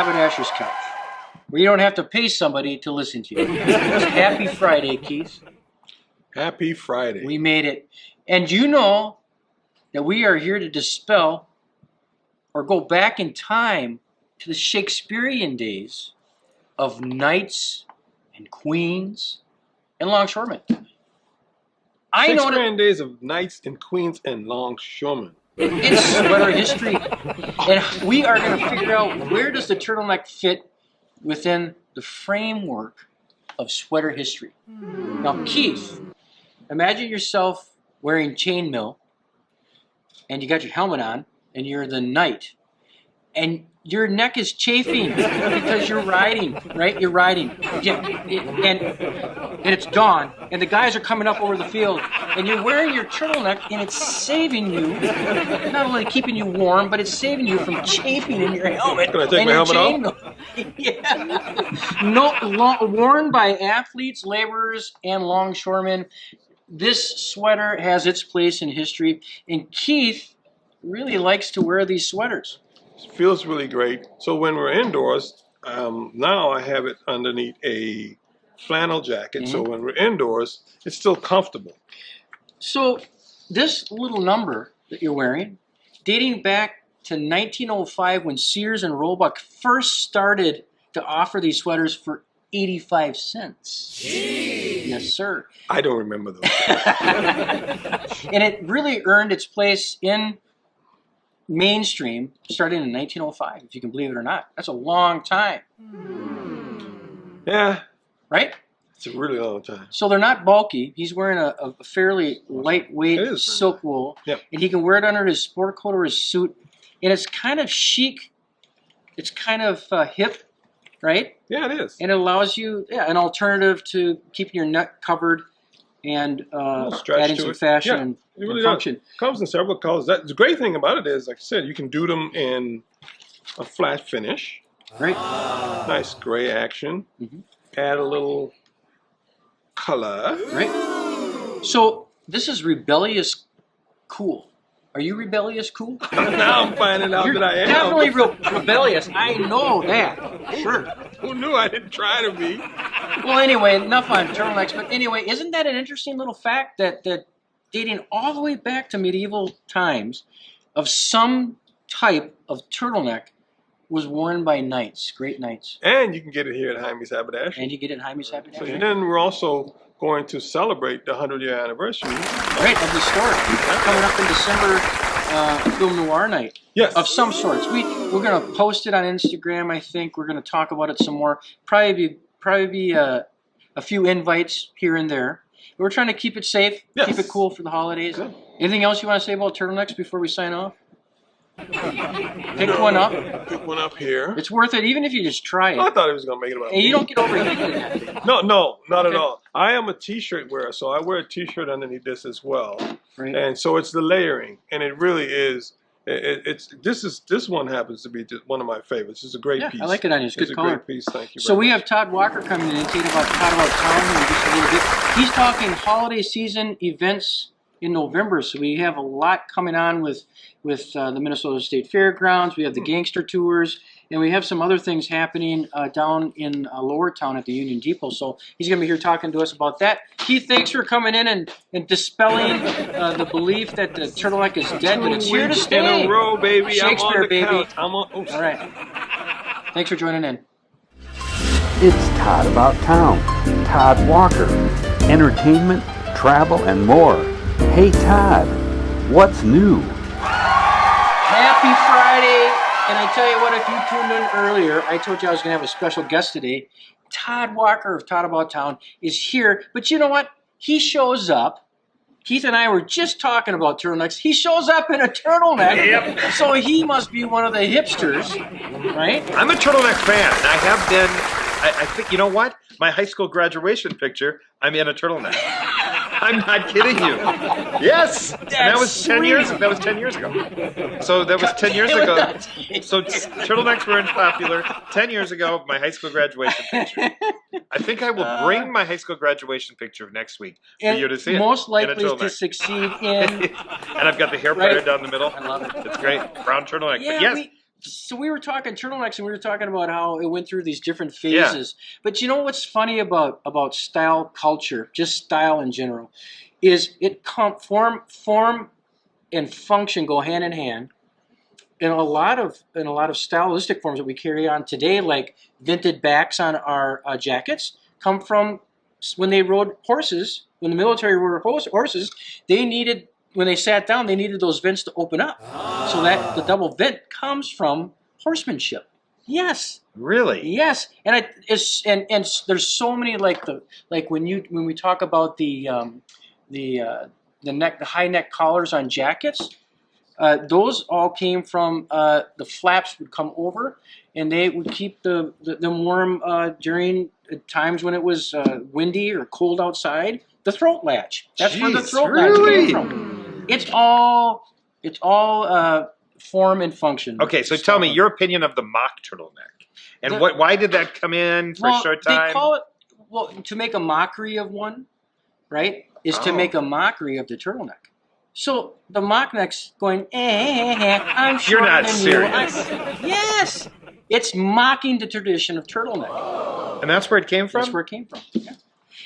Haberdasher's couch, where you don't have to pay somebody to listen to you. It's Happy Friday, Keith. Happy Friday. We made it. And you know that we are here to dispel or go back in time to the Shakespearean days of knights and queens and longshoremen. Shakespearean days of knights and queens and longshoremen. It's sweater history. And we are going to figure out, where does the turtleneck fit within the framework of sweater history. Now, Keith, imagine yourself wearing chainmail, and you got your helmet on, and you're the knight, and your neck is chafing because you're riding, right? You're riding, and it's dawn, and the guys are coming up over the field, and you're wearing your turtleneck, and it's saving you, not only keeping you warm, but it's saving you from chafing in your helmet. Can I take my helmet off? Yeah. Worn by athletes, laborers, and longshoremen. This sweater has its place in history, and Keith really likes to wear these sweaters. It feels really great. So when we're indoors, now I have it underneath a flannel jacket. So when we're indoors, it's still comfortable. So this little number that you're wearing, dating back to 1905 when Sears and Roebuck first started to offer these sweaters for 85 cents. Jeez. Yes, sir. I don't remember those. And it really earned its place in mainstream starting in 1905, if you can believe it or not. That's a long time. Yeah. Right? It's a really long time. So they're not bulky. He's wearing a fairly lightweight silk wool. Yep. And he can wear it under his sport coat or his suit. And it's kind of chic. It's kind of hip, right? Yeah, it is. And it allows you an alternative to keeping your neck covered and adding some fashion and function. It comes in several colors. The great thing about it is, like I said, you can do them in a flat finish. Right. Nice gray action. Add a little color. Right. So this is rebellious cool. Are you rebellious cool? Now I'm finding out that I am. Definitely rebellious. I know that. Sure. Who knew I didn't try to be? Well, anyway, enough on turtlenecks. But anyway, isn't that an interesting little fact that dating all the way back to medieval times, of some type of turtleneck was worn by knights, great knights. And you can get it here at Heimie's Haberdasher. And you get it at Heimie's Haberdasher. So then we're also going to celebrate the 100-year anniversary. Right, of the store. Coming up in December, Film Noir night. Yes. Of some sorts. We're going to post it on Instagram, I think. We're going to talk about it some more. Probably be a few invites here and there. We're trying to keep it safe, keep it cool for the holidays. Good. Anything else you want to say about turtlenecks before we sign off? Pick one up. Pick one up here. It's worth it, even if you just try it. I thought he was going to make it about me. You don't get overheated. No, not at all. I am a T-shirt wearer, so I wear a T-shirt underneath this as well. Right. And so it's the layering, and it really is. This one happens to be one of my favorites. It's a great piece. I like it on you. It's good color. It's a great piece. Thank you. So we have Todd Walker coming in, Todd About Town in just a little bit. He's talking holiday season events in November, so we have a lot coming on with the Minnesota State Fairgrounds. We have the Gangster tours, and we have some other things happening down in Lower Town at the Union Depot. So he's going to be here talking to us about that. Keith, thanks for coming in and dispelling the belief that the turtleneck is dead, but it's here to stay. In a row, baby. Shakespeare, baby. All right. Thanks for joining in. It's Todd About Town. Todd Walker. Entertainment, travel, and more. Hey, Todd, what's new? Happy Friday. And I tell you what, if you tuned in earlier, I told you I was going to have a special guest today. Todd Walker of Todd About Town is here. But you know what? He shows up. Keith and I were just talking about turtlenecks. He shows up in a turtleneck. Yep. So he must be one of the hipsters, right? I'm a turtleneck fan. I have been, I think, you know what? My high school graduation picture, I'm in a turtleneck. I'm not kidding you. Yes. That was 10 years. That was 10 years ago. So that was 10 years ago. So turtlenecks were popular 10 years ago. My high school graduation picture. I think I will bring my high school graduation picture next week for you to see it. Most likely to succeed in. And I've got the hair parted down the middle. I love it. It's great. Brown turtleneck. Yeah, but yes, So we were talking turtlenecks, and we were talking about how it went through these different phases. Yeah. But you know what's funny about style culture, just style in general, is it form and function go hand in hand. In a lot of stylistic forms that we carry on today, like vented backs on our jackets, come from when they rode horses. When the military rode horses, they needed. When they sat down, they needed those vents to open up. So that the double vent comes from horsemanship. Yes. Really? Yes. And and there's so many like when we talk about the high neck collars on jackets, those all came from the flaps would come over, and they would keep them warm during times when it was windy or cold outside. The throat latch. That's where the throat latch came from. It's all form and function. Okay, so tell me your opinion of the mock turtleneck, and why did that come in for a short time? They call it to make a mockery of one, right? Is to make a mockery of the turtleneck. So the mock neck's going, I'm shorter You're not than serious. You. Yes, it's mocking the tradition of turtleneck, and that's where it came from. That's where it came from. Yeah.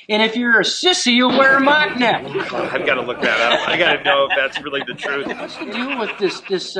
And if you're a sissy, you'll wear a mock neck. I've got to look that up. I got to know if that's really the truth. What's to do with this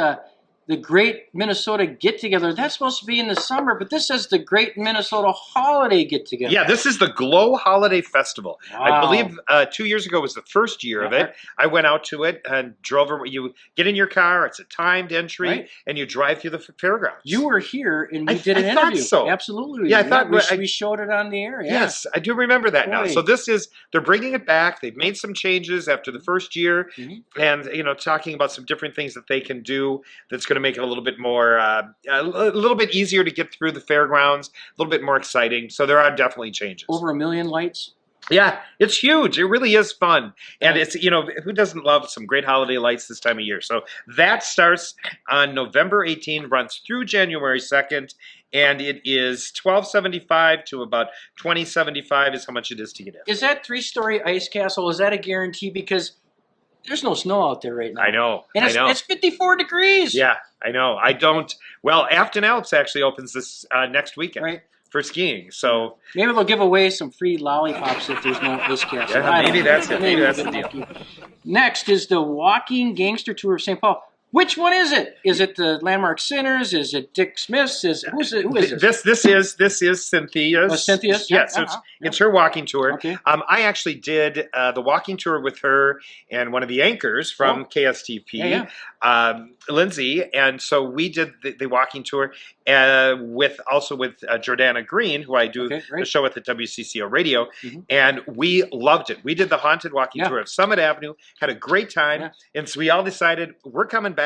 the Great Minnesota Get-Together? That's supposed to be in the summer, but this says the Great Minnesota Holiday Get-Together. Yeah, this is the Glow Holiday Festival. Wow. I believe 2 years ago was the first year of it. I went out to it and drove over. You get in your car. It's a timed entry, and you drive through the fairgrounds. You were here, and we did an interview. So. Absolutely. Yeah, I thought we showed it on the air. Yeah. Yes, I do remember that now. So they're bringing it back. They've made some changes after the first year, and talking about some different things that they can do that's going to make it a little bit more, a little bit easier to get through the fairgrounds, a little bit more exciting. So there are definitely changes. Over 1 million lights. Yeah, it's huge. It really is fun. And it's, who doesn't love some great holiday lights this time of year? So that starts on November 18, runs through January 2nd, and it is $12.75 to about $20.75 is how much it is to get in. Is that 3-story ice castle, is that a guarantee? Because there's no snow out there right now. I know. And it's 54 degrees. Yeah, I know. Afton Alps actually opens this next weekend for skiing. So maybe they'll give away some free lollipops if there's no ice castle. Yeah, maybe that's it. Maybe that's the deal. Next is the Walking Gangster Tour of St. Paul. Which one is it? Is it the Landmark Sinners? Is it Dick Smith's? Who is this? This is Cynthia's. Oh, Cynthia's? Yes, it's her walking tour. Okay. I actually did the walking tour with her and one of the anchors from KSTP, Lindsay, and so we did the walking tour with Jordana Green, who I do the show with at WCCO Radio, and we loved it. We did the haunted walking tour of Summit Avenue, had a great time, and so we all decided we're coming back,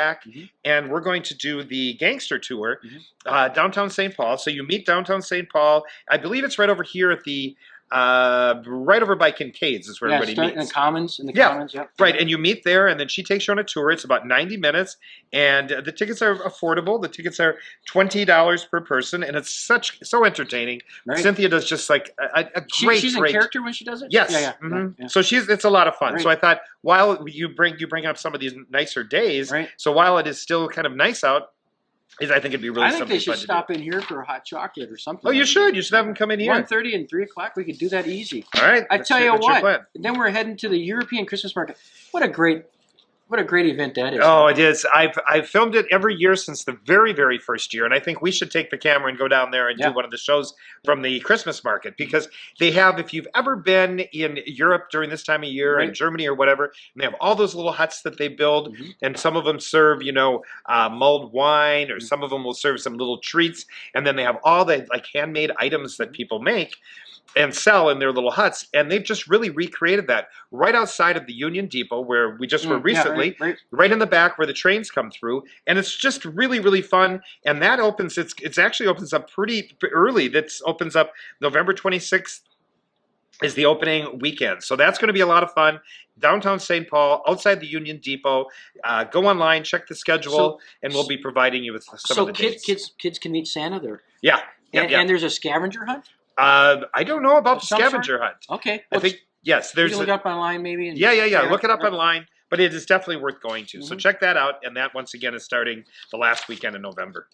and we're going to do the Gangster tour downtown St. Paul. So you meet downtown St. Paul. I believe it's right over here at the right over by Kincaid's is where everybody meets. In the Commons. Commons, right. And you meet there, and then she takes you on a tour. It's about 90 minutes, and the tickets are affordable. The tickets are $20 per person, and it's so entertaining. Right. Cynthia does just like a great. She's in character when she does it. Yes. Yeah. So it's a lot of fun. Right. So I thought while you bring up some of these nicer days, so while it is still kind of nice out, I think it'd be really something fun to do. I think they should stop in here for a hot chocolate or something. Oh, you should. You should have them come in here. 1:30 and 3 o'clock. We could do that easy. All right. I tell you what. Then we're heading to the European Christmas market. What a great event that is. Oh, it is. I've filmed it every year since the very, very first year, and I think we should take the camera and go down there and do one of the shows from the Christmas market, because they have, if you've ever been in Europe during this time of year, in Germany or whatever, and they have all those little huts that they build, and some of them serve, mulled wine, or some of them will serve some little treats, and then they have all the handmade items that people make and sell in their little huts, and they've just really recreated that right outside of the Union Depot where we just were recently, right in the back where the trains come through, and it's just really, really fun. And that opens, it actually opens up pretty early. That opens up November 26th is the opening weekend, so that's going to be a lot of fun. Downtown St. Paul, outside the Union Depot. Go online, check the schedule, and we'll be providing you with some of the dates. So kids can meet Santa there. Yeah. And there's a scavenger hunt. I don't know about the scavenger hunt. Okay. I think, yes. You can look it up online maybe. Yeah. Look it up online, but it is definitely worth going to. So check that out, and that, once again, is starting the last weekend in November.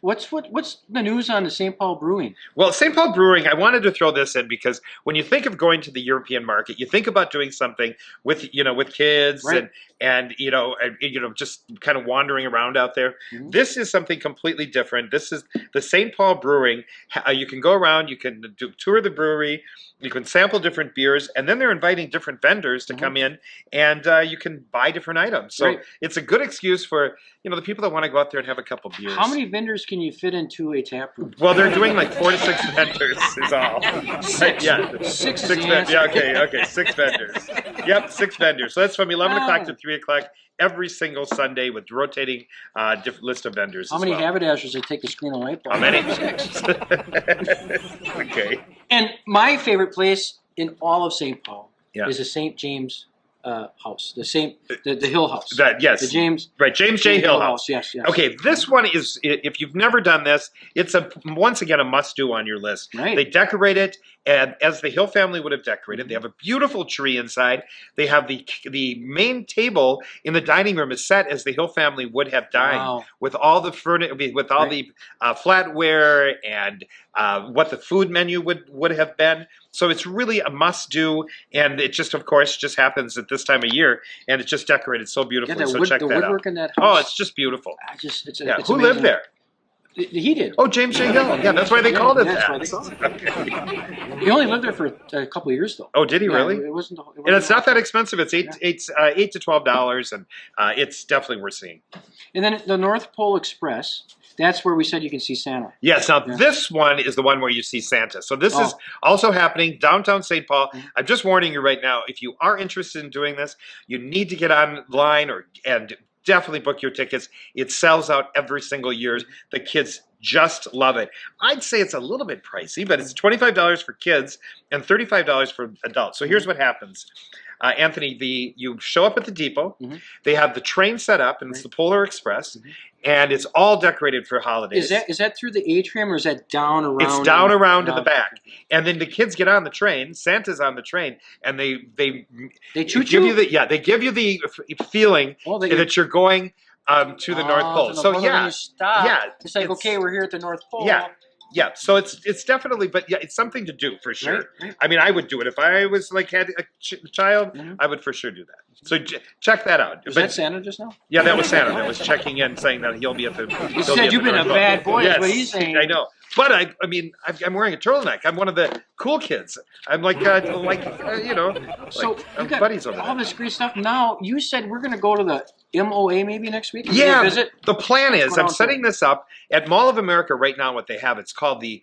What's the news on the St. Paul Brewing? Well, St. Paul Brewing, I wanted to throw this in because when you think of going to the European market, you think about doing something with kids Right. and just kind of wandering around out there. Mhm. This is something completely different. This is the St. Paul Brewing. You can go around, you can tour the brewery, you can sample different beers, and then they're inviting different vendors to come in, and you can buy different items. So Right. it's a good excuse for the people that want to go out there and have a couple beers. How many vendors can you fit into a tap room? Well, they're doing like 4 to 6 vendors is all. Six. Yeah. Six is Six the vendors. answer. Yeah, okay, 6 vendors. Yep, 6 vendors. So that's from 11 o'clock to 3 o'clock every single Sunday with rotating different list of vendors. How as many well. haberdashers that take the screen of light bulb? How many? 6. Okay. And my favorite place in all of St. Paul Yeah. is the St. James house, the Hill House. Yes. The James. Right, James J. Hill House. Yes. Okay, this one is, if you've never done this, it's once again a must-do on your list. Right. They decorate it, and as the Hill family would have decorated, they have a beautiful tree inside. They have the main table in the dining room is set as the Hill family would have dined, Wow. with all the with all the flatware and what the food menu would have been. So it's really a must-do, and it just, of course, just happens at this time of year, and it's just decorated so beautifully. Yeah, So check the that out. woodwork in that house. Oh, it's just beautiful. It's Yeah. it's Who amazing. lived there? He did. Oh, James J. Hill. Yeah, that's why they called it That's that. why they called it. He only lived there for a couple of years, though. Oh, did he Yeah, really? It wasn't. And it's not that expensive. It's $8 to $12, and it's definitely worth seeing. And then the North Pole Express. That's where we said you can see Santa. Yes. Now Yeah. this one is the one where you see Santa. So this is Oh. also happening downtown St. Paul. Mhm. I'm just warning you right now. If you are interested in doing this, you need to get online and definitely book your tickets. It sells out every single year. The kids just love it. I'd say it's a little bit pricey, but it's $25 for kids and $35 for adults. So here's what happens. Anthony, you show up at the depot. Mhm. They have the train set up, and it's the Polar Express, and it's all decorated for holidays. Is that through the atrium or is that down around? It's down around in the Oh, back, and then the kids get on the train. Santa's on the train, and they They choo give you choo. they give you the feeling that you're going to the North Pole. To the So Pole, yeah, when you stop, yeah, it's like okay, we're here at the North Pole. Yeah, so it's definitely, but yeah, it's something to do for sure. Right. I mean, I would do it if I was had a child. Mhm. I would for sure do that. So check that out. Was But- that Santa just now? Yeah, that was Santa. That was checking in, saying that he'll be at the. He said you've been a bad boy. Yes, Is what he's saying. I know. But I mean, I'm wearing a turtleneck. I'm one of the cool kids. I'm like So I'm you got buddies over all there. this great stuff. Now you said we're going to go to the MOA maybe next week. Is it a Yeah, visit. the plan is What I'm else? setting this up at Mall of America right now. What they have, it's called the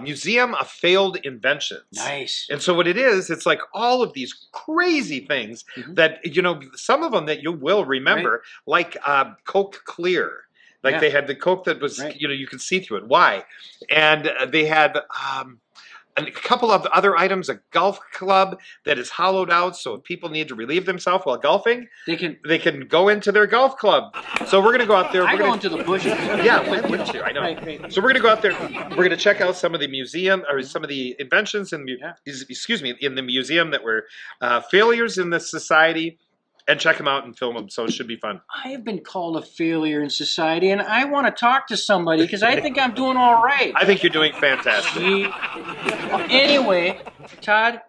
Museum of Failed Inventions. Nice. And so what it is, it's like all of these crazy things Mhm. that, some of them that you will remember, like Coke Clear. Like Yeah. they had the Coke that was, Right. you could see through it. Why? And they had a couple of other items, a golf club that is hollowed out. So if people need to relieve themselves while golfing, They can. they can go into their golf club. So we're going to go out there. I We're go gonna- into the bushes. yeah, why wouldn't you? I know. Right. So we're going to go out there. We're going to check out some of the museum or some of the inventions in Yeah. in the museum that were failures in the society, and check them out and film them. So it should be fun. I have been called a failure in society, and I want to talk to somebody because I think I'm doing all right. I think you're doing fantastic. Anyway, Todd,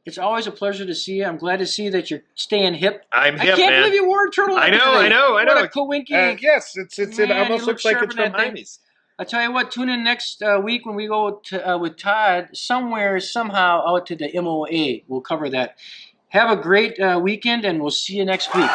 it's always a pleasure to see you. I'm glad to see that you're staying hip. I'm hip, I can't man. believe you wore a turtleneck. I know, today. I know. What a coinky. Yes, it Man, you almost look looks like sharp it's in from that thing. Heimie's. I tell you what, tune in next week when we go to, with Todd somewhere, somehow out to the MOA. We'll cover that. Have a great weekend, and we'll see you next week.